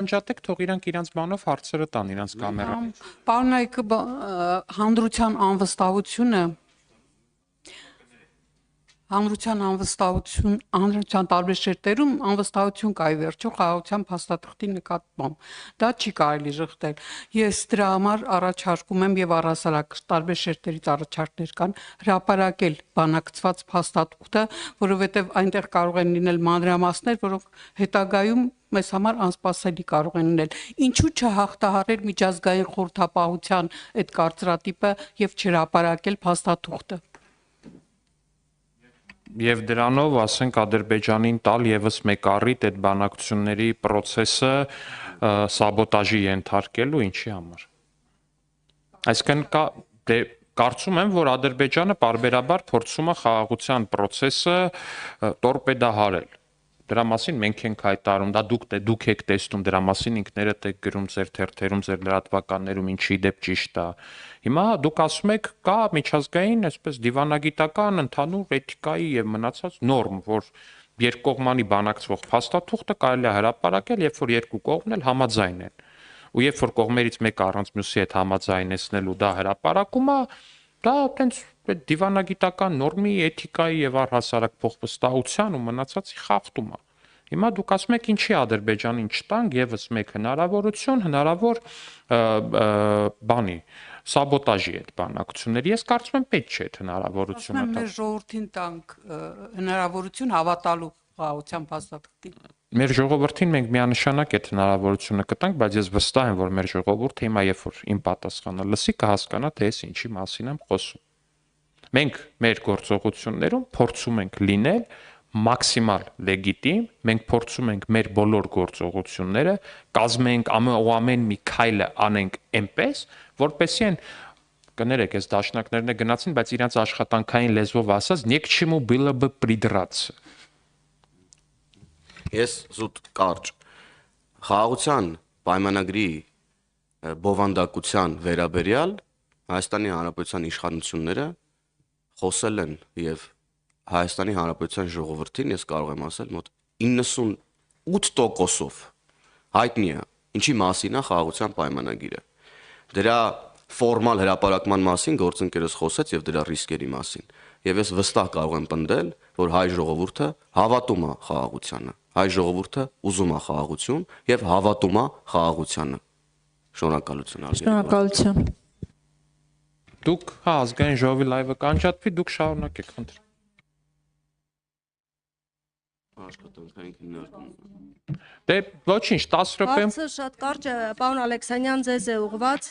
Անջատեք, թող իրանք իրանց բանով հարցերը տան, իրանց կամերա։ Պարոն Այգը, հանրության հանրության տարբեր շերտերում անվստահություն կա ի վերջո խաղաղության փաստաթղթի նկատմամբ։ Դա չի կարելի ժխտել։ Ես դրա համար առաջարկում եմ եւ առհասարակ տարբեր շերտերից առաջարկներ կան հրապարակել բանակցված փաստաթուղթը, որովհետեւ այնտեղ կարող են լինել մանրամասներ, որոնք հետագայում մեզ համար անսպասելի կարող են լինել։ Ինչու չհաղթահարել միջազգային խորհրդապահության այդ կարծրատիպը եւ չհրապարակել փաստաթուղթը։ Եվ դրանով, ասենք, Ադրբեջանին տալ եւս մեկ առիթ այդ բանակցությունների process-ը սաբոտաժի ենթարկելու, ինչի համար։ Այսինքն կարծում եմ, որ Ադրբեջանը պարբերաբար փորձում է խաղաղության process-ը տորպեդահարել։ Դրա մասին մենք ենք հայտարարում, դա դուք եք տեսնում, դրա մասին ինքներդ եք գրում ձեր թերթերում, ձեր լրատվականներում, ինչի դեպ ճիշտ է։ Հիմա դուք ասում եք, կա միջազգային, այսպես դիվանագիտական, ընդհանուր էթիկայի եւ մնացած նորմ, որ երկկողմանի բանակցվող փաստաթուղթը կարելի է հրապարակել, երբ որ երկու կողմն էլ համաձայն են։ Ու երբ որ կողմերից մեկը առանց մյուսի հետ համաձայնեցնելու դա հրապարակում է, դա այտենց դիվանագիտական նորմի, էթիկայի եւ առհասարակ փոխվստահության ու մնացածի խախտում է։ Հիմա դուք ասում եք, ինչի Ադրբեջանին չտանք եւս մեկ հնարավորություն, հնարավոր բանի սաբոտաժի այդ բանակցությունների։ Ես կարծում եմ պետք չէ այդ հնարավորությունը տալ։ Մեր ժողովրդին տանք հնարավորություն հավատալու խաղաղության փաստաթղթին։ Մեր ժողովրդին մենք միանշանակ այդ հնարավորությունը կտանք, բայց ես վստահ եմ, որ մեր ժողովուրդը հիմա երբ որ իմ պատասխանը լսի, կհասկանա, թե ես ինչի մասին եմ խոսում։ Մենք մեր գործողություններում փորձում ենք լինել մաքսիմալ լեգիտիմ, մենք փորձում ենք մեր բոլոր գործողությունները կազմենք ամեն մի քայլը անենք այնպես, որպեսզի այն կներեք, այս դաշնակներն գնացին, բայց իրենց աշխատանքային լեզվով ասած, «Ни к чему было бы придраться»։ Ես զուտ կարճ խաղաղության պայմանագրի բովանդակության վերաբերյալ Հայաստանի Հանրապետության իշխանությունները խոսել են եւ Հայաստանի Հանրապետության ժողովրդին ես կարող եմ ասել մոտ 98%-ով հայտնի է ինչի մասին է խաղաղության պայմանագիրը։ Դրա ֆորմալ հրապարակման մասին գործընկերս խոսեց եւ դրա ռիսկերի մասին։ Եվ ես վստահ կարող եմ պնդել, որ հայ ժողովուրդը հավատում է խաղաղությանը։ Հայ ժողովուրդը ուզում է խաղաղություն եւ հավատում է խաղաղությանը։ Շնորհակալություն։ Շնորհակալություն։ Դուք ազգային ժողովի լայվը կանջատվի, դուք շարունակեք, խնդրեմ։ Դե ոչինչ, 10 րոպե։ Հարցը շատ կարճ է, պարոն Ալեքսանյան, ձեզ է ուղղված։